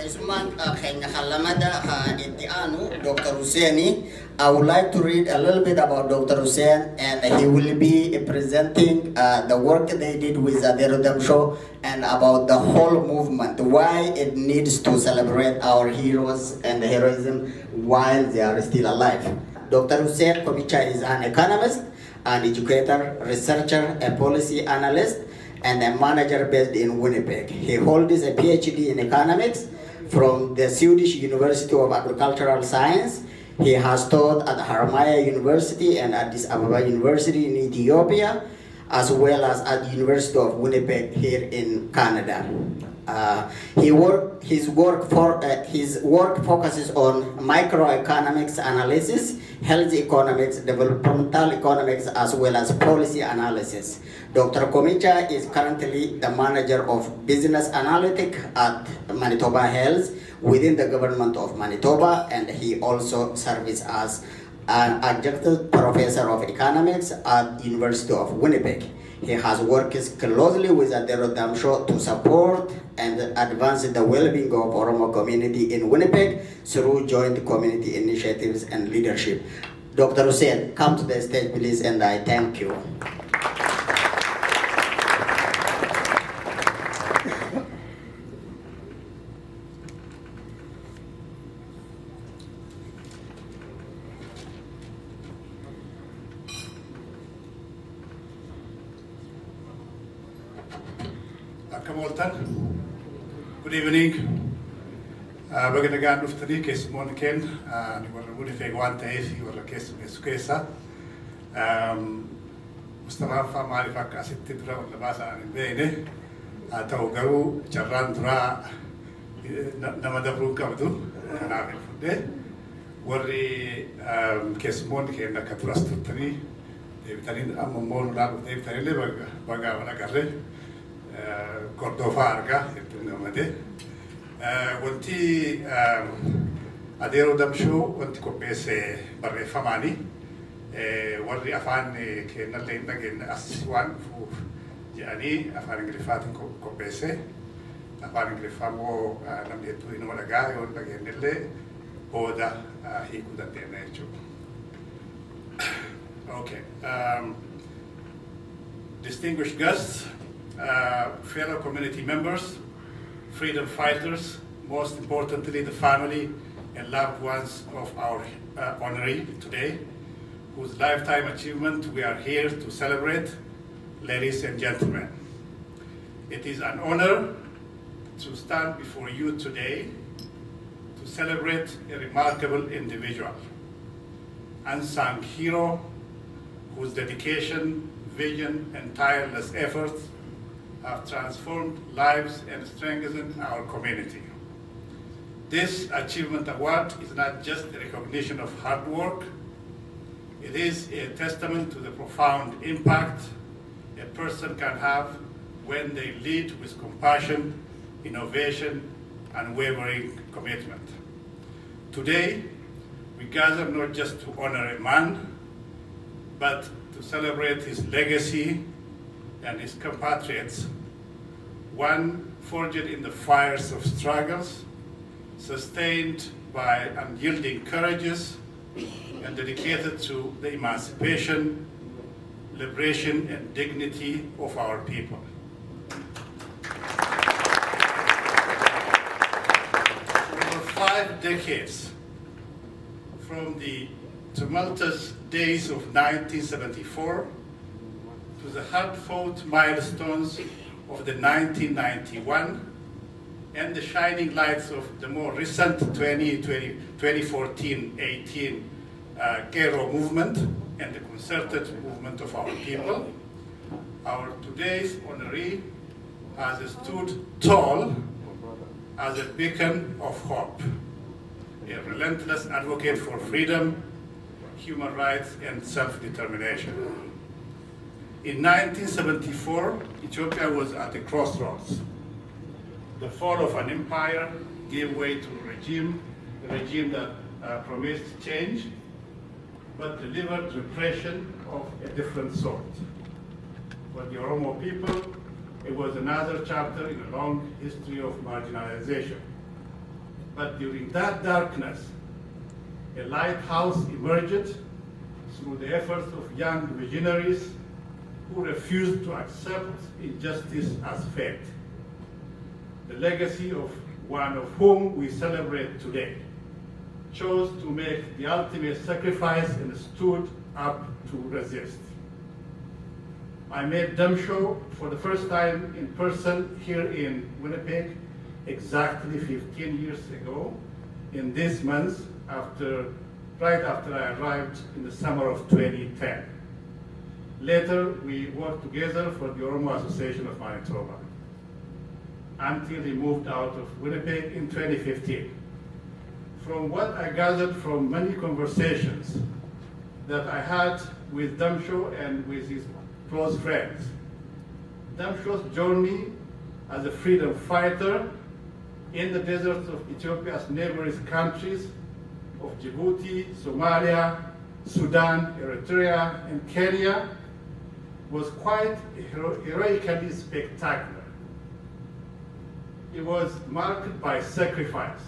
Haisuman Kenya Halamada Itianu, Dr. Husseini. I would like to read a little bit about Dr. Hussein, and he will be presenting the work they did with the Damsho and about the whole movement, why it needs to celebrate our heroes and the heroism while they are still alive. Dr. Hussein Komicha is an economist, an educator, researcher, a policy analyst, and a manager based in Winnipeg. He holds a PhD in economics from the Swedish University of Agricultural Science. He has taught at Haramaya University and Addis Ababa University in Ethiopia, as well as at the University of Winnipeg here in Canada. His work focuses on microeconomics analysis, health economics, developmental economics, as well as policy analysis. Dr. Komicha is currently the manager of business analytics at Manitoba Health within the government of Manitoba, and he also serves as an adjunct professor of economics at University of Winnipeg. He has worked closely with the Damsho to support and advance the well-being of Oromo community in Winnipeg through joint community initiatives and leadership. Dr. Hussein, come to the stage, please, and I thank you. Good evening. We're going to go to the case morning. We're going to take one day. We're case Meskesa. Mustafa Marifak Asitidra on the Basa and Bene. Ataugaru, Charandra, Namadabru Kabdu, and I will day. Worry case morning and the Katrastani. David Tarin Amon Lab, David Tarin Bagavana Garre. Cordovarga, il wanti adero Damsho, wanti kopese barre famani, warri afan che nalle nagin aswan fu jani afan ingrifatin kopese, afan ingrifamo namietu in Malaga, on nagin nelle oda hikuda tenecho. Okay, distinguished guests. Fellow community members, freedom fighters, most importantly the family and loved ones of our honoree today, whose lifetime achievement we are here to celebrate, ladies and gentlemen. It is an honor to stand before you today to celebrate a remarkable individual, unsung hero whose dedication, vision, and tireless efforts have transformed lives and strengthened our community. This Achievement Award is not just a recognition of hard work, it is a testament to the profound impact a person can have when they lead with compassion, innovation, and unwavering commitment. Today, we gather not just to honor a man, but to celebrate his legacy and his compatriots, one forged in the fires of struggles, sustained by unyielding courages, and dedicated to the emancipation, liberation, and dignity of our people. For 5 decades, from the tumultuous days of 1974 to the hard-fought milestones of the 1991 and the shining lights of the more recent 2014-18 Cairo movement and the concerted movement of our people, our today's honoree has stood tall as a beacon of hope, a relentless advocate for freedom, human rights, and self-determination. In 1974, Ethiopia was at a crossroads. The fall of an empire gave way to a regime that promised change, but delivered repression of a different sort. For the Oromo people, it was another chapter in a long history of marginalization. But during that darkness, a lighthouse emerged through the efforts of young visionaries who refused to accept injustice as fate. The legacy of one of whom we celebrate today chose to make the ultimate sacrifice and stood up to resist. I met Damsho for the first time in person here in Winnipeg exactly 15 years ago, in this month, right after I arrived in the summer of 2010. Later, we worked together for the Oromo Association of Manitoba until he moved out of Winnipeg in 2015. From what I gathered from many conversations that I had with Damsho and with his close friends, Damsho's journey as a freedom fighter in the deserts of Ethiopia's neighboring countries of Djibouti, Somalia, Sudan, Eritrea, and Kenya was quite heroically spectacular. It was marked by sacrifice,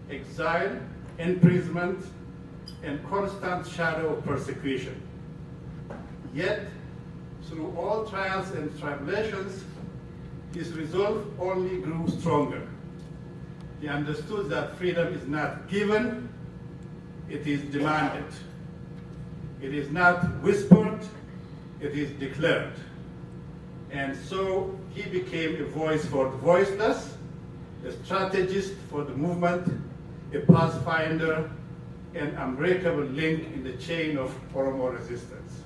exile, imprisonment, and constant shadow of persecution. Yet, through all trials and tribulations, his resolve only grew stronger. He understood that freedom is not given, it is demanded. It is not whispered, it is declared. And so he became a voice for the voiceless, a strategist for the movement, a pathfinder, an unbreakable link in the chain of Oromo resistance.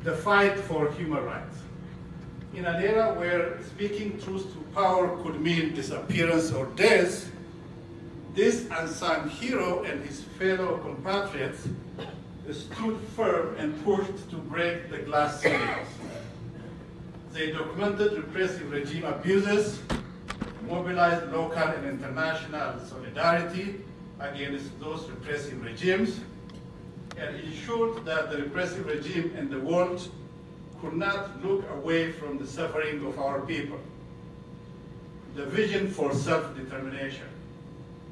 The fight for human rights. In an era where speaking truth to power could mean disappearance or death, this unsung hero and his fellow compatriots stood firm and pushed to break the glass ceilings. They documented repressive regime abuses, mobilized local and international solidarity against those repressive regimes, and ensured that the repressive regime and the world could not look away from the suffering of our people. The vision for self-determination.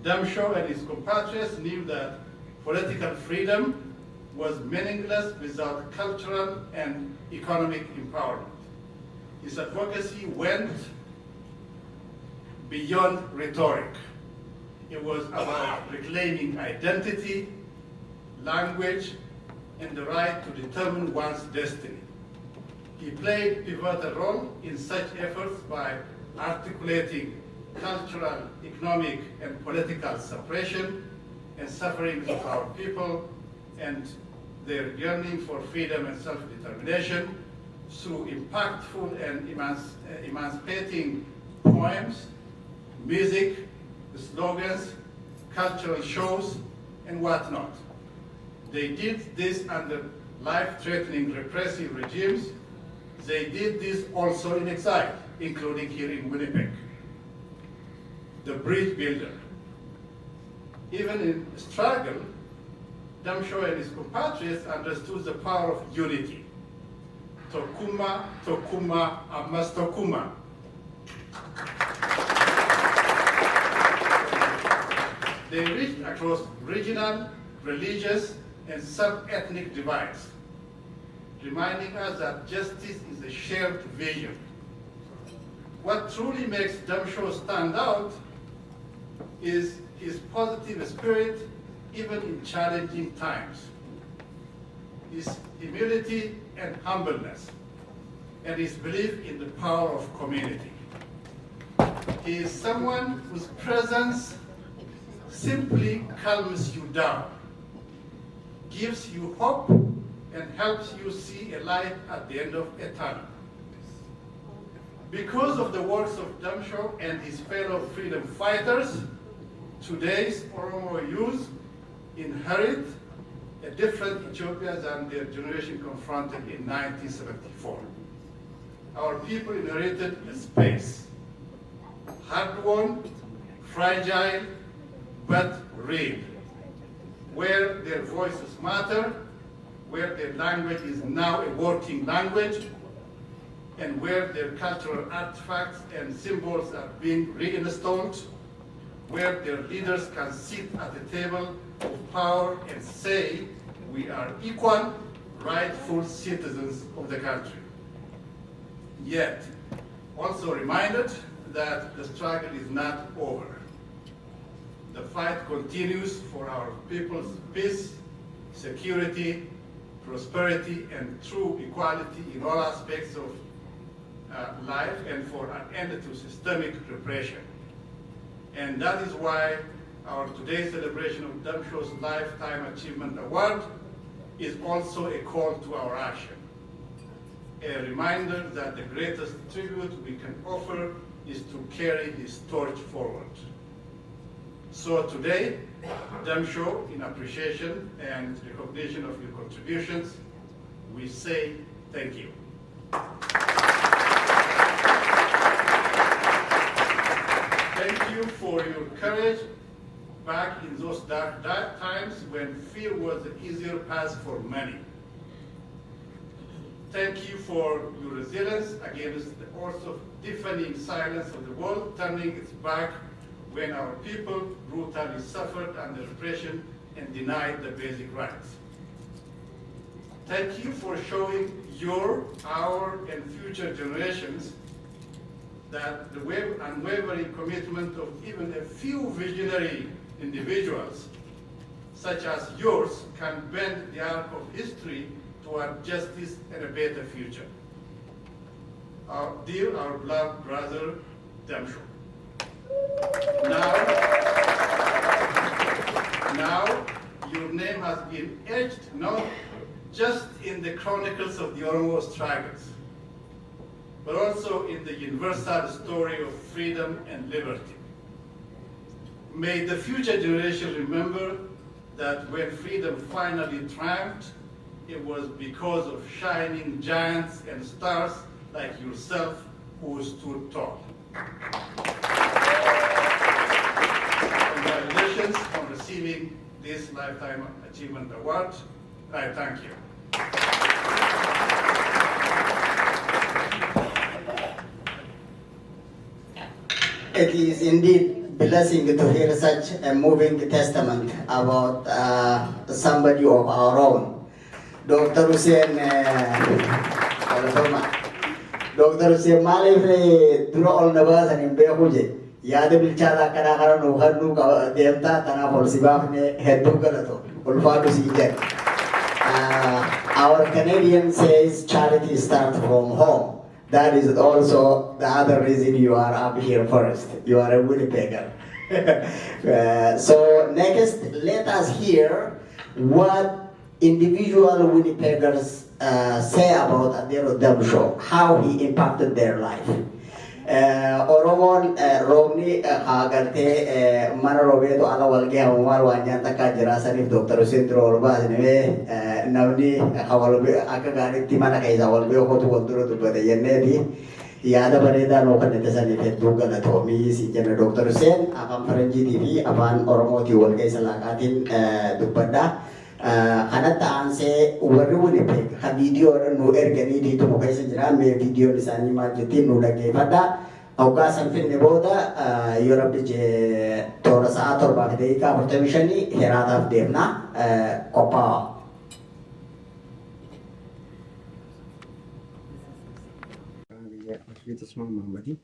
Damsho and his compatriots knew that political freedom was meaningless without cultural and economic empowerment. His advocacy went beyond rhetoric. It was about reclaiming identity, language, and the right to determine one's destiny. He played a pivotal role in such efforts by articulating cultural, economic, and political suppression and suffering of our people and their yearning for freedom and self-determination through impactful and emancipating poems, music, slogans, cultural shows, and whatnot. They did this under life-threatening repressive regimes. They did this also in exile, including here in Winnipeg. The bridge builder. Even in struggle, Damsho and his compatriots understood the power of unity. Tokuma, Tokuma, Amas Tokuma. They reached across regional, religious, and sub-ethnic divides, reminding us that justice is a shared vision. What truly makes Damsho stand out is his positive spirit even in challenging times, his humility and humbleness, and his belief in the power of community. He is someone whose presence simply calms you down, gives you hope, and helps you see a light at the end of a tunnel. Because of the works of Damsho and his fellow freedom fighters, today's Oromo youth inherit a different Ethiopia than their generation confronted in 1974. Our people inherited a space, hard-won, fragile, but real, where their voices matter, where their language is now a working language, and where their cultural artifacts and symbols are being reinstalled, where their leaders can sit at the table of power and say, we are equal, rightful citizens of the country. Yet, also reminded that the struggle is not over. The fight continues for our people's peace, security, prosperity, and true equality in all aspects of life, and for an end to systemic repression. And that is why our today's celebration of Damsho's Lifetime Achievement Award is also a call to our action. A reminder that the greatest tribute we can offer is to carry his torch forward. So today, Damsho, in appreciation and recognition of your contributions, we say thank you. Thank you for your courage back in those dark times when fear was the easier path for many. Thank you for your resilience against the odds of deafening silence of the world turning its back when our people brutally suffered under repression and denied the basic rights. Thank you for showing our, and future generations that the unwavering commitment of even a few visionary individuals, such as yours, can bend the arc of history toward justice and a better future. Our beloved brother, Damsho. Now, your name has been etched not just in the chronicles of the Oromo struggles, but also in the universal story of freedom and liberty. May the future generation remember that when freedom finally triumphed, it was because of shining giants and stars like yourself who stood tall. Congratulations on receiving this Lifetime Achievement Award. I thank you. It is indeed blessing to hear such a moving testament about somebody of our own. Dr. Hussein, Dr. Hussein Malif, through all the bus and in Behuje, Yada Bilchala Kanakaran, Uharnu, Delta, Tanapol Sibafne, Hedugalato, Ulfatu Sijek. Our Canadian says charity starts from home. That is also the other reason you are up here first. You are a Winnipegger. So next, let us hear what individual Winnipeggers say about Adero Damsho, how he impacted their life. Oromo Romni Hagarte Mana Robeto Ala Walge Hamar Wanyanta Kajirasan if Dr. Sindro Olba Navni Hawalbe Akagani Timana Kaisa Walbe Hotu Wanduro to the Yenedi Yada Bareda Lokanetasan if Dugana Tomi, General Dr. Hussein, Apam Faranji TV, Apan Oromoti Walgaisa Lakatin Dupada. Kanata anse warri Winnipeg ha video nu ergani di tumo kaisa jira me video di sani ma jeti nu lagi pada awgasan finne boda Europe je tora saat or bagde ka pertemishani herata devna kopa kita semua Muhammadi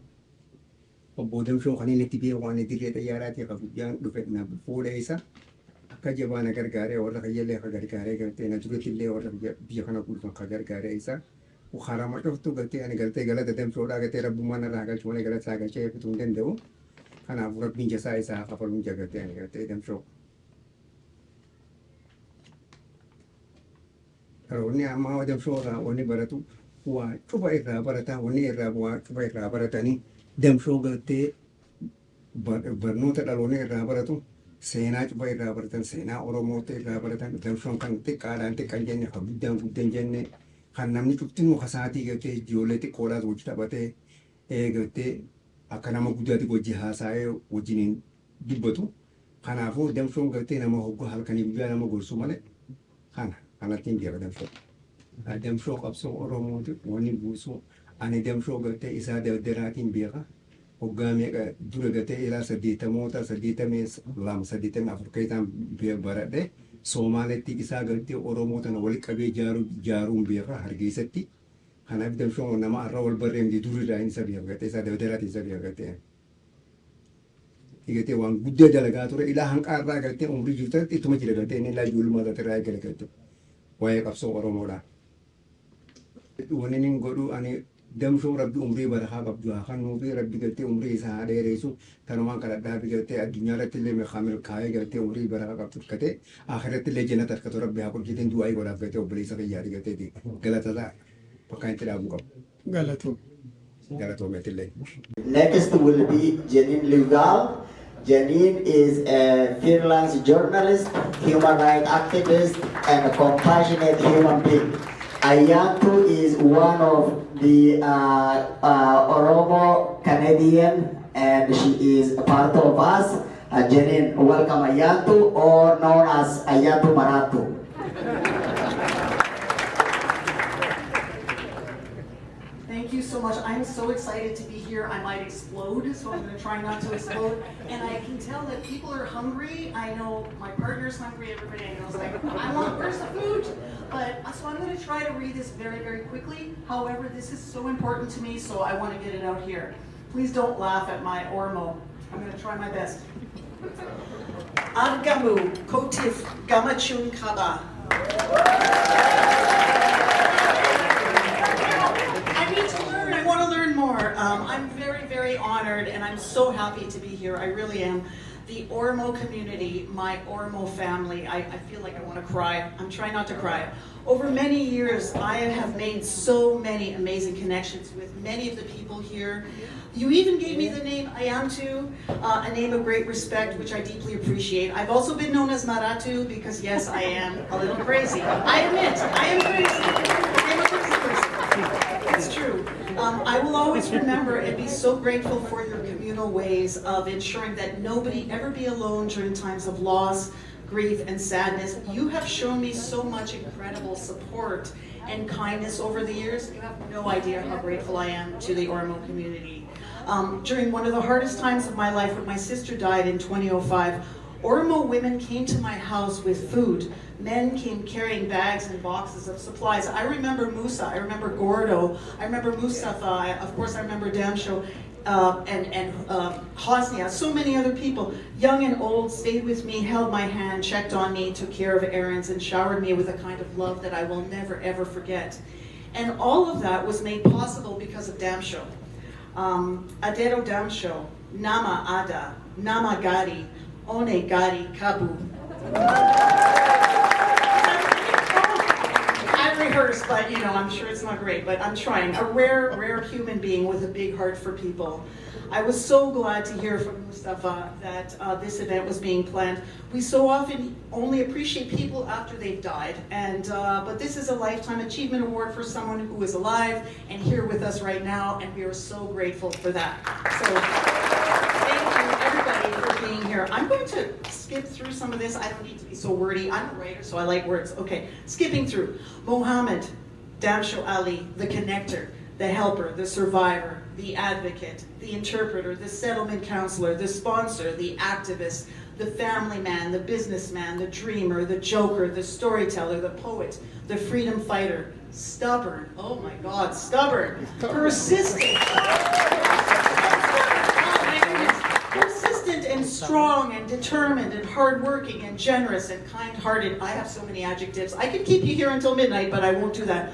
Obodem show kani netibi wani dile tayarati kabuyan dufetna before isa Kajabana Gargare or Kayele Gargare, and Jugatile or Biakana Gulfan Kagargare Isa, Uharamato to Gate and Galtegala, the Tempo Ragatera Bumana Raga, Chonegala Saga Chef to Dendo, and I've got Pinja size half of Jagate and Gate them show. Only a mouth of Shora, only Baratu, who are Chubaira Barata, only Rabua, Chubaira Baratani, them show Gate, but Bernota Alone Rabaratu. Sena by Raberton, Sena, Oromo, Raberton, them from Kantik, and take again, Habidam, Denjene, Hanami to Tinu Hasati, Gioleti Kolas, which Tabate, Egate, Akanamaguda Gojihasai, Ujinin, Dibotu, Hanafu, them from Gatinamo, Halkani, Vianamo, Sumane, Hana, Hanatin, the other show. Them show up so Oromo, one in Busu, Ani Damsho gartee isaa daldalaatiin beeka. Hoggaa meeqa dura gatee ilaa 82 keessaan baradhe. Somaaletti isaa gartee Oromoo tana walitti qabee jaaruun beeka Hargeysatti. Kanaaf Damshoon nama irra wal barreemti durirraa inni isa beeka gartee isaa daldalaatiin isa beeka gartee. Igatee waan guddaa dalagaa ture ilaa hanqaarraa gartee umrii jirtatti ittuma jira gartee inni ilaa ijoollummaa irraa eegale gartee. Waa'ee qabsoo Oromoodha. Wanni inni godhu ani Damshoo rabbi umrii barakaa qabdu kan nuufi rabbi gartee umrii isaa dheeressu kanumaan kadhadhaa fi gartee addunyaa irratti illee meeqaamil kaayee gartee umrii barakaa qabdu katee akhiratti illee jannata harkatu rabbi haa qulqulleessin du'aa godhaaf gartee obboleessa fayyaadhi gartee galatasaa bakka itti dhaabuu qabu. Galatoomeetillee. Next will be Janine Lugal. Janine is a freelance journalist, human rights activist, and a compassionate human being. Ayantu is one of the Oromo Canadian, and she is a part of us. Janine, welcome Ayantu, or known as Ayantu Maratu. Thank you so much. I'm so excited to be here. I might explode, so I'm going to try not to explode. And I can tell that people are hungry. I know my partner's hungry. Everybody I know is like, where's the food? But so I'm going to try to read this very, very quickly. However, this is so important to me, so I want to get it out here. Please don't laugh at my Oromo. I'm going to try my best. Adgamu kotif gamachun kaba. I need to learn. I want to learn more. I'm very, very honored, and I'm so happy to be here. I really am. The Oromo community, my Oromo family, I feel like I want to cry. I'm trying not to cry. Over many years, I have made so many amazing connections with many of the people here. You even gave me the name Ayantu, a name of great respect, which I deeply appreciate. I've also been known as Maratu because, yes, I am a little crazy. I admit, I am crazy. I'm a crazy person. It's true. I will always remember and be so grateful for your communal ways of ensuring that nobody ever be alone during times of loss, grief, and sadness. You have shown me so much incredible support and kindness over the years. You have no idea how grateful I am to the Oromo community. During one of the hardest times of my life, when my sister died in 2005, Oromo women came to my house with food. Men came carrying bags and boxes of supplies. I remember Musa, I remember Gordo, I remember Mustafa, of course I remember Damsho, and Hosnia, so many other people, young and old, stayed with me, held my hand, checked on me, took care of errands, and showered me with a kind of love that I will never ever forget. And all of that was made possible because of Damsho. Adero Damsho, Nama Ada, Nama Gari, One Gari Kabu. I rehearsed, but I'm sure it's not great, but I'm trying. A rare human being with a big heart for people. I was so glad to hear from Mustafa that this event was being planned. We so often only appreciate people after they've died, but this is a Lifetime Achievement Award for someone who is alive and here with us right now, and we are so grateful for that. So thank you, everybody, for being here. I'm going to skip through some of this. I don't need to be so wordy. I'm a writer, so I like words. Okay, skipping through. Mohammed, Damsho Ali, the connector, the helper, the survivor, the advocate, the interpreter, the settlement counselor, the sponsor, the activist, the family man, the businessman, the dreamer, the joker, the storyteller, the poet, the freedom fighter, stubborn, oh my God, stubborn, persistent, persistent and strong and determined and hardworking and generous and kind-hearted. I have so many adjectives. I could keep you here until midnight, but I won't do that.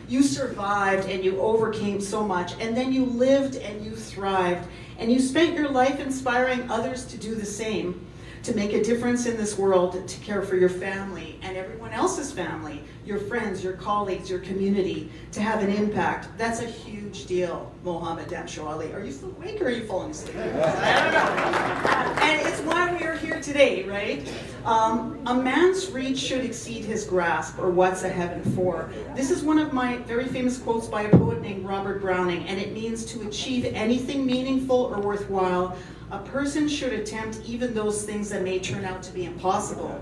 You survived and you overcame so much, and then you lived and you thrived, and you spent your life inspiring others to do the same, to make a difference in this world, to care for your family and everyone else's family, your friends, your colleagues, your community, to have an impact. That's a huge deal, Mohammed Damsho Ali. Are you still awake or are you falling asleep? I don't know. And it's why we are here today, right? A man's reach should exceed his grasp, or what's a heaven for? This is one of my very famous quotes by a poet named Robert Browning, and it means to achieve anything meaningful or worthwhile, a person should attempt even those things that may turn out to be impossible.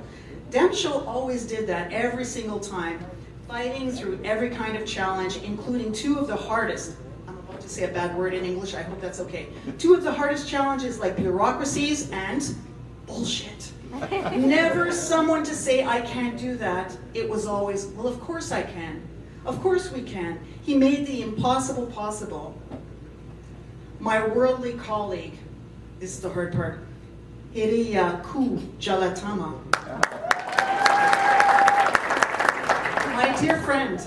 Damsho always did that every single time, fighting through every kind of challenge, including two of the hardest. I'm say a bad word in English, I hope that's okay. Two of the hardest challenges like bureaucracies and bullshit. Never someone to say, I can't do that. It was always, well, of course I can. Of course we can. He made the impossible possible. My worldly colleague, this is the hard part, Hiriya Ku Jalatama. My dear friend,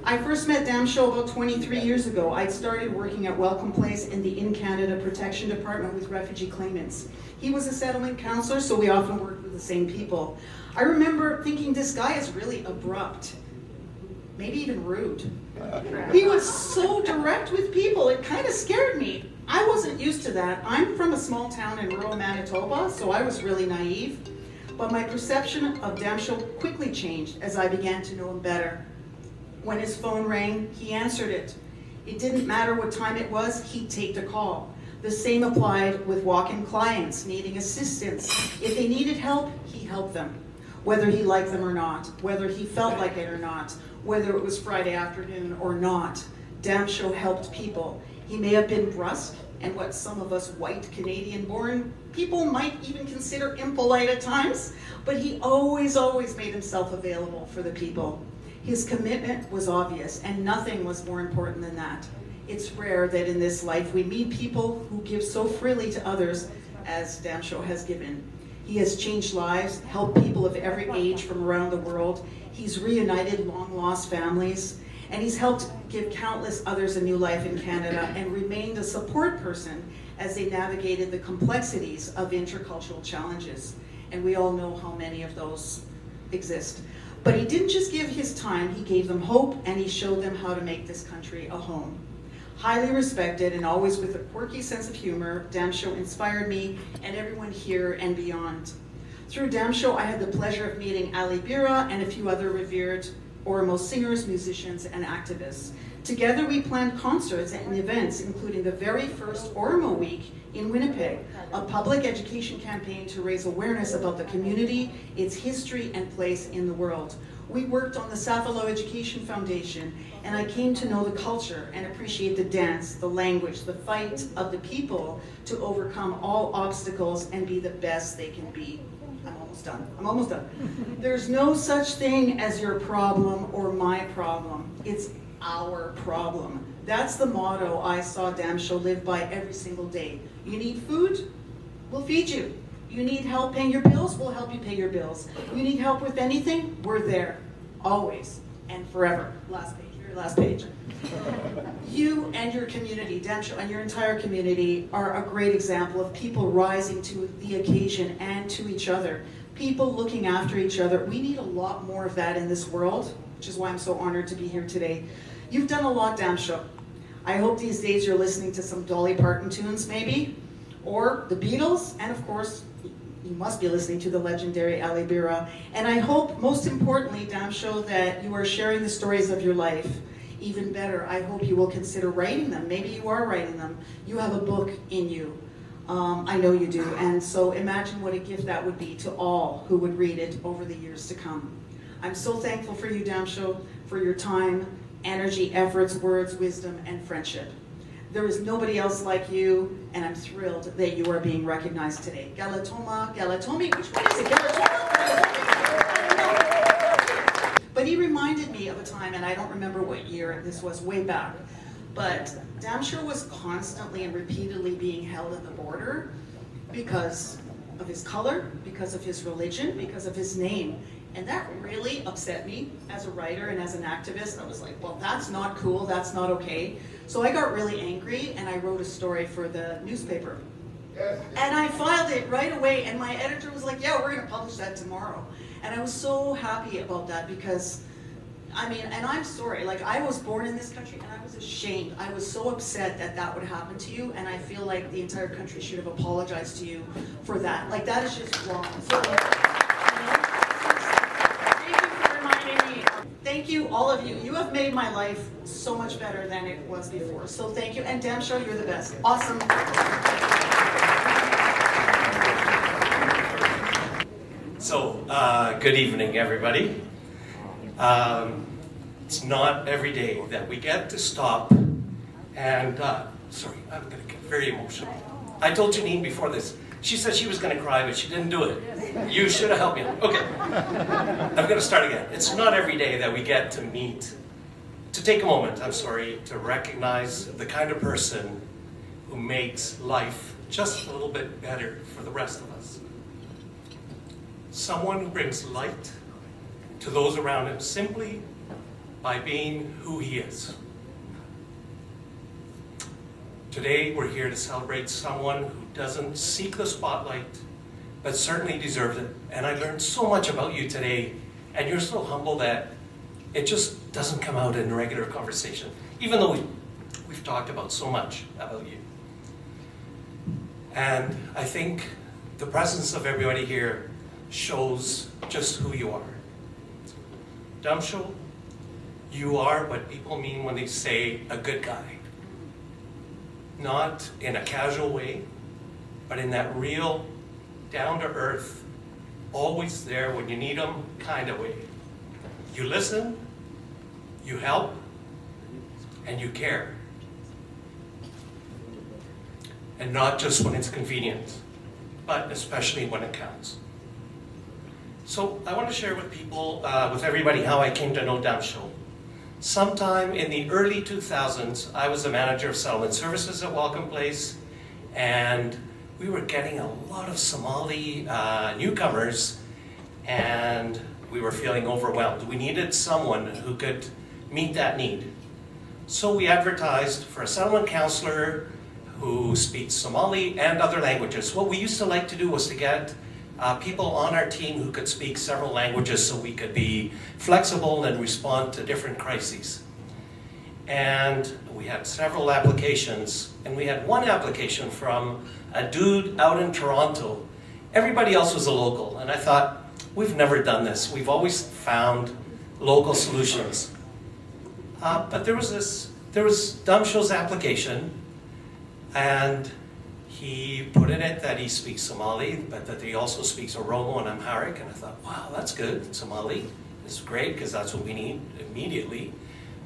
I first met Damsho about 23 years ago. I'd started working at Welcome Place in the In Canada Protection Department with refugee claimants. He was a settlement counselor, so we often worked with the same people. I remember thinking, this guy is really abrupt, maybe even rude. He was so direct with people, it kind of scared me. I wasn't used to that. I'm from a small town in rural Manitoba, so I was really naive. But my perception of Damsho quickly changed as I began to know him better. When his phone rang, he answered it. It didn't matter what time it was, he'd take the call. The same applied with walk-in clients needing assistance. If they needed help, he helped them. Whether he liked them or not, whether he felt like it or not, whether it was Friday afternoon or not, Damsho helped people. He may have been brusque and what some of us white Canadian-born people might even consider impolite at times, but he always made himself available for the people. His commitment was obvious, and nothing was more important than that. It's rare that in this life we meet people who give so freely to others as Damsho has given. He has changed lives, helped people of every age from around the world. He's reunited long-lost families, and he's helped give countless others a new life in Canada and remained a support person as they navigated the complexities of intercultural challenges. And we all know how many of those exist. But he didn't just give his time, he gave them hope, and he showed them how to make this country a home. Highly respected and always with a quirky sense of humor, Damsho inspired me and everyone here and beyond. Through Damsho, I had the pleasure of meeting Ali Bira and a few other revered Oromo singers, musicians, and activists. Together we planned concerts and events, including the very first Oromo Week in Winnipeg, a public education campaign to raise awareness about the community, its history, and place in the world. We worked on the Safalo Education Foundation, and I came to know the culture and appreciate the dance, the language, the fight of the people to overcome all obstacles and be the best they can be. I'm almost done. There's no such thing as your problem or my problem. It's our problem. That's the motto I saw Damsho live by every single day. You need food? We'll feed you. You need help paying your bills? We'll help you pay your bills. You need help with anything? We're there. Always and forever. Last page, your last page. You and your community, Damsho and your entire community, are a great example of people rising to the occasion and to each other. People looking after each other. We need a lot more of that in this world, which is why I'm so honored to be here today. You've done a lot, Damsho. I hope these days you're listening to some Dolly Parton tunes, maybe, or the Beatles, and of course, you must be listening to the legendary Ali Bira. And I hope, most importantly, Damsho, that you are sharing the stories of your life. Even better, I hope you will consider writing them. Maybe you are writing them. You have a book in you. I know you do. And so imagine what a gift that would be to all who would read it over the years to come. I'm so thankful for you, Damsho, for your time, energy, efforts, words, wisdom, and friendship. There is nobody else like you, and I'm thrilled that you are being recognized today. Galatoma, Galatomi, which one is it? Galatoma? But he reminded me of a time, and I don't remember what year, this was way back, but Damsho was constantly and repeatedly being held at the border because of his color, because of his religion, because of his name. And that really upset me as a writer and as an activist. I was like, well, that's not cool, that's not okay. So I got really angry and I wrote a story for the newspaper. And I filed it right away, and my editor was like, yeah, we're gonna publish that tomorrow. And I was so happy about that because, I mean, and I'm sorry, like I was born in this country and I was ashamed. I was so upset that that would happen to you, and I feel like the entire country should have apologized to you for that. Like that is just wrong. So, thank you, all of you. You have made my life so much better than it was before. So thank you. And Damsho, you're the best. Awesome. So, good evening, everybody. It's not every day that we get to stop And, sorry, I'm going to get very emotional. I told Janine before this, she said she was going to cry, but she didn't do it. You should have helped me. Okay, I'm going to start again. It's not every day that we get to meet, to take a moment, I'm sorry, to recognize the kind of person who makes life just a little bit better for the rest of us. Someone who brings light to those around him simply by being who he is. Today, we're here to celebrate someone who doesn't seek the spotlight, but certainly deserves it. And I learned so much about you today, and you're so humble that it just doesn't come out in regular conversation, even though we've talked about so much about you. And I think the presence of everybody here shows just who you are. Damsho, you are what people mean when they say a good guy. Not in a casual way, but in that real, down-to-earth, always there when you need them kind of way. You listen, you help, and you care. And not just when it's convenient, but especially when it counts. So I want to share with people, with everybody, how I came to know Damsho. Sometime in the early 2000s, I was the manager of settlement services at Welcome Place, and we were getting a lot of Somali newcomers, and we were feeling overwhelmed. We needed someone who could meet that need. So we advertised for a settlement counselor who speaks Somali and other languages. What we used to like to do was to get people on our team who could speak several languages so we could be flexible and respond to different crises. And we had several applications, and we had one application from a dude out in Toronto. Everybody else was a local, and I thought, we've never done this. We've always found local solutions. But there was Damsho's application, and he put in it that he speaks Somali, but that he also speaks Oromo and Amharic, and I thought, wow, that's good. Somali is great, because that's what we need immediately.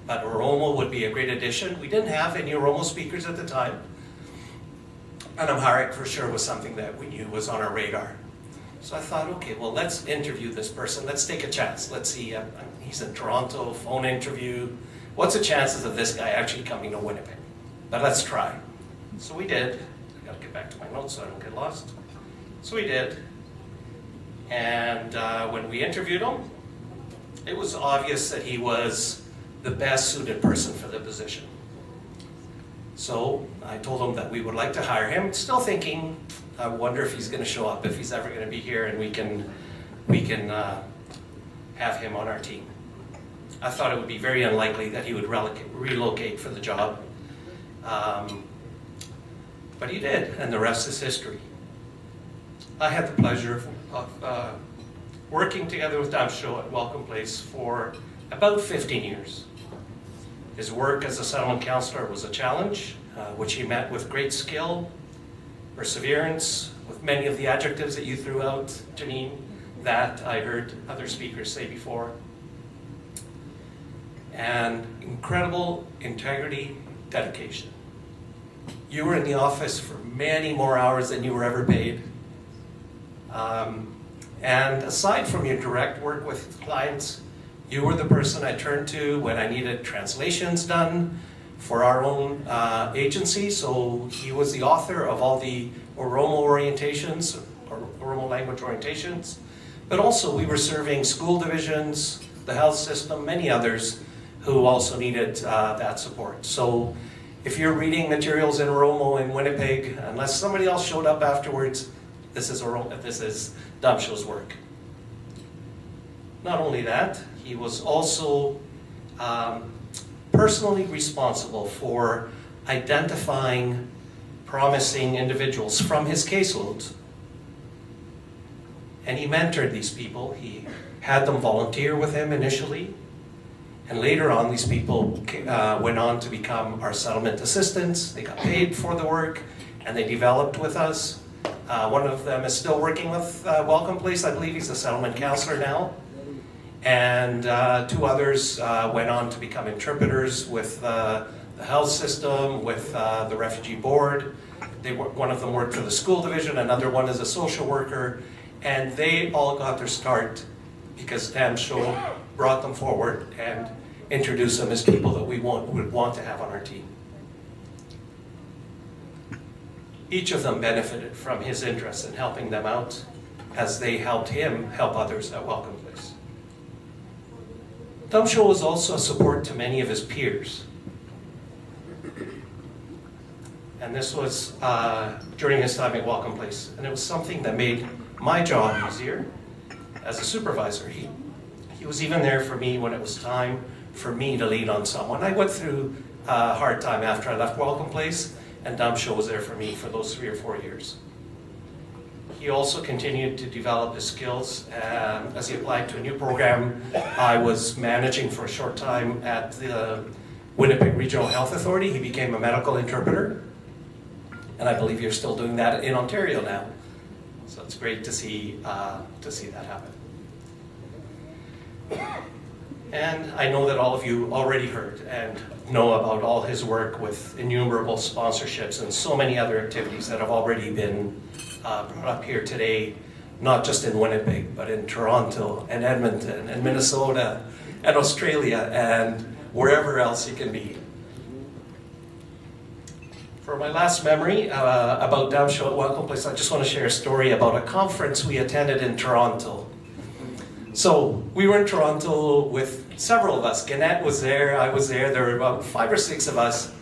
But Oromo would be a great addition. We didn't have any Oromo speakers at the time, and Amharic for sure was something that we knew was on our radar. So I thought, okay, well, let's interview this person. Let's take a chance. Let's see, he's in Toronto, phone interview. What's the chances of this guy actually coming to Winnipeg? But let's try. So we did. I gotta get back to my notes so I don't get lost. So we did. And when we interviewed him, it was obvious that he was the best suited person for the position. So I told him that we would like to hire him, still thinking, I wonder if he's going to show up, if he's ever going to be here, and we can have him on our team. I thought it would be very unlikely that he would relocate for the job. But he did, and the rest is history. I had the pleasure of working together with Damsho at Welcome Place for about 15 years. His work as a settlement counselor was a challenge, which he met with great skill, perseverance, with many of the adjectives that you threw out, Janine, that I heard other speakers say before, and incredible integrity, dedication. You were in the office for many more hours than you were ever paid. And aside from your direct work with clients, you were the person I turned to when I needed translations done for our own agency. So he was the author of all the Oromo orientations, or Oromo language orientations. But also we were serving school divisions, the health system, many others who also needed that support. So if you're reading materials in Oromo in Winnipeg, unless somebody else showed up afterwards, this is Damsho's work. Not only that, he was also personally responsible for identifying promising individuals from his caseload. And he mentored these people. He had them volunteer with him initially. And later on, these people went on to become our settlement assistants. They got paid for the work, and they developed with us. One of them is still working with Welcome Place. I believe he's a settlement counselor now. And two others went on to become interpreters with the the health system, with the refugee board. One of them worked for the school division, another one is a social worker, and they all got their start because Damsho brought them forward and introduced them as people that we would want to have on our team. Each of them benefited from his interest in helping them out as they helped him help others at Welcome Place. Damsho was also a support to many of his peers. And this was during his time at Welcome Place. And it was something that made my job easier as a supervisor. He was even there for me when it was time for me to lead on someone. I went through a hard time after I left Welcome Place, and Damsho was there for me for those 3 or 4 years. He also continued to develop his skills as he applied to a new program. I was managing for a short time at the Winnipeg Regional Health Authority. He became a medical interpreter. And I believe you're still doing that in Ontario now. So it's great to see that happen. And I know that all of you already heard and know about all his work with innumerable sponsorships and so many other activities that have already been brought up here today, not just in Winnipeg, but in Toronto and Edmonton and Minnesota and Australia and wherever else he can be. For my last memory about Damsho at Welcome Place, I just want to share a story about a conference we attended in Toronto. So we were in Toronto with several of us. Gannett was there, I was there were about 5 or 6 of us,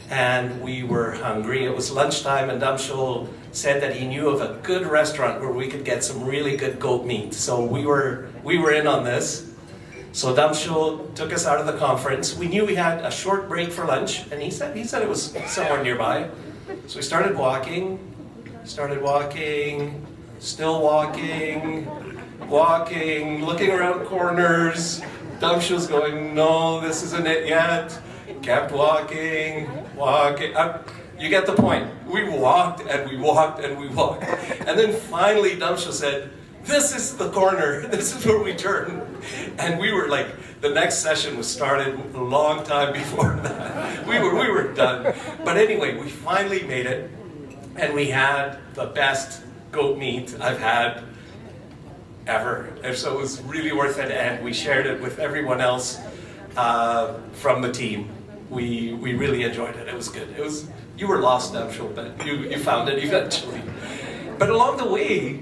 and we were hungry. It was lunchtime, and Damsho said that he knew of a good restaurant where we could get some really good goat meat. So we were in on this. So Damsho took us out of the conference. We knew we had a short break for lunch, and he said it was somewhere nearby. So we started walking, still walking, looking around corners. Damsho's going, no, this isn't it yet. Kept walking. You get the point. We walked and we walked and we walked. And then finally Damsho said, this is the corner, this is where we turn. And we were like, the next session was started a long time before that. We were done. But anyway, we finally made it, and we had the best goat meat I've had ever. And so it was really worth it, and we shared it with everyone else from the team. We really enjoyed it. It was good. You were lost, Damsho, but you found it eventually. But along the way,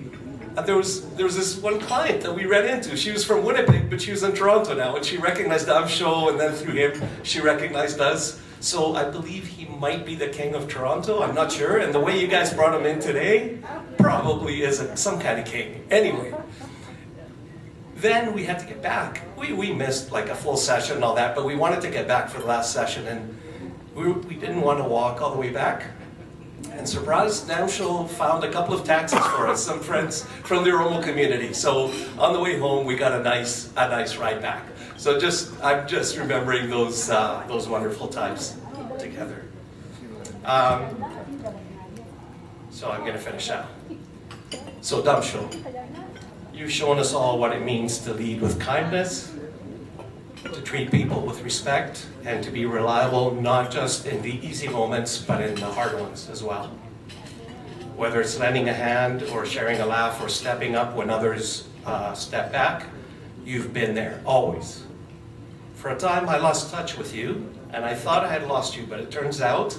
there was this one client that we ran into. She was from Winnipeg, but she was in Toronto now, and she recognized Damsho, and then through him, she recognized us. So I believe he might be the king of Toronto. I'm not sure. And the way you guys brought him in today, probably is some kind of king. Anyway, then we had to get back. We missed like a full session and all that, but we wanted to get back for the last session, and we didn't want to walk all the way back. And surprise, Damsho found a couple of taxis for us, some friends from the Oromo community. So on the way home, we got a nice ride back. So I'm just remembering those wonderful times together. So I'm going to finish out. So Damsho, you've shown us all what it means to lead with kindness, to treat people with respect, and to be reliable not just in the easy moments, but in the hard ones as well. Whether it's lending a hand or sharing a laugh or stepping up when others step back, you've been there, always. For a time I lost touch with you, and I thought I had lost you, but it turns out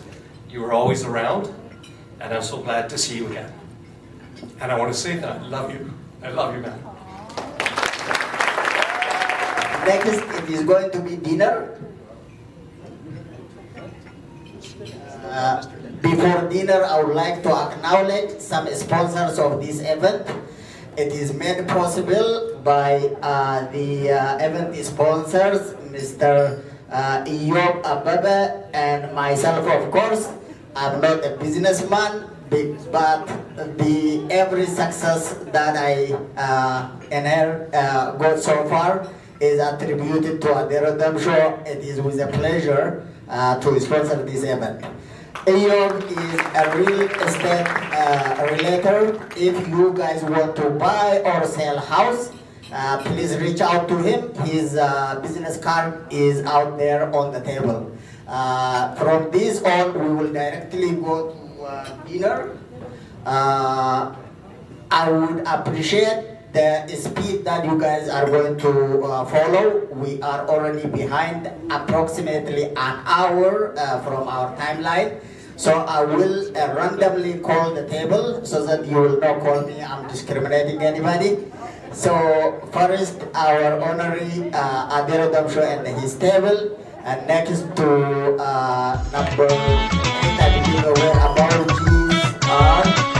you were always around, and I'm so glad to see you again. And I want to say that I love you. I love you, man. Next, it is going to be dinner. Before dinner, I would like to acknowledge some sponsors of this event. It is made possible by the event sponsors, Mr. Iyob Ababa and myself, of course. I'm not a businessman, but every success that I got so far is attributed to Adero Damsho. It is with a pleasure to sponsor this event. Iyob is a real estate relator. If you guys want to buy or sell house, please reach out to him. His business card is out there on the table. From this on, we will directly go to dinner. I would appreciate the speed that you guys are going to follow. We are already behind approximately an hour from our timeline. So I will randomly call the table so that you will not call me I'm discriminating anybody. So first, our honorary Adero Damsho and his table, and next to number 8, I believe where apologies are.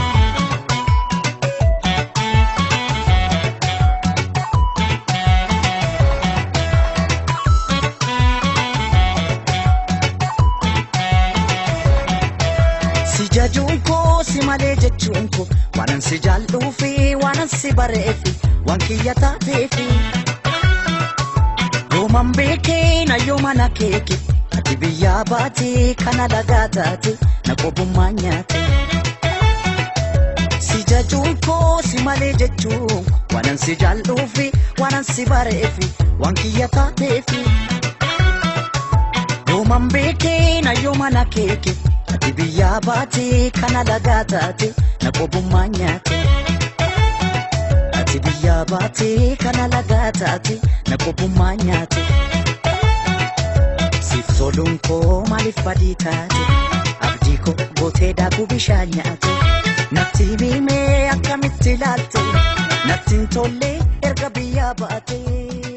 Jajuunko si malee jechuunko waanan si jaalluufi waanan si bareefi waan kiyya taateefi yooman beekee na yoomana keeke ati biyyaa baatee kana lagaa taate na qobummaa nyaate si jajuunko si malee jechuunko waanan si jaalluufi waanan si bareefi waan kiyya taateefi yooman beekee na yoomana keeke ati biyyaa baatee kana lagaa taate na qobummaa nyaate ati biyyaa baatee kana lagaa taate na qobummaa nyaate siif toluun koo maaliif badii taate abdii koo gootee daakuu bishaan nyaate natti himee akkamitti ilaalte natti hin tolle erga biyyaa baatee.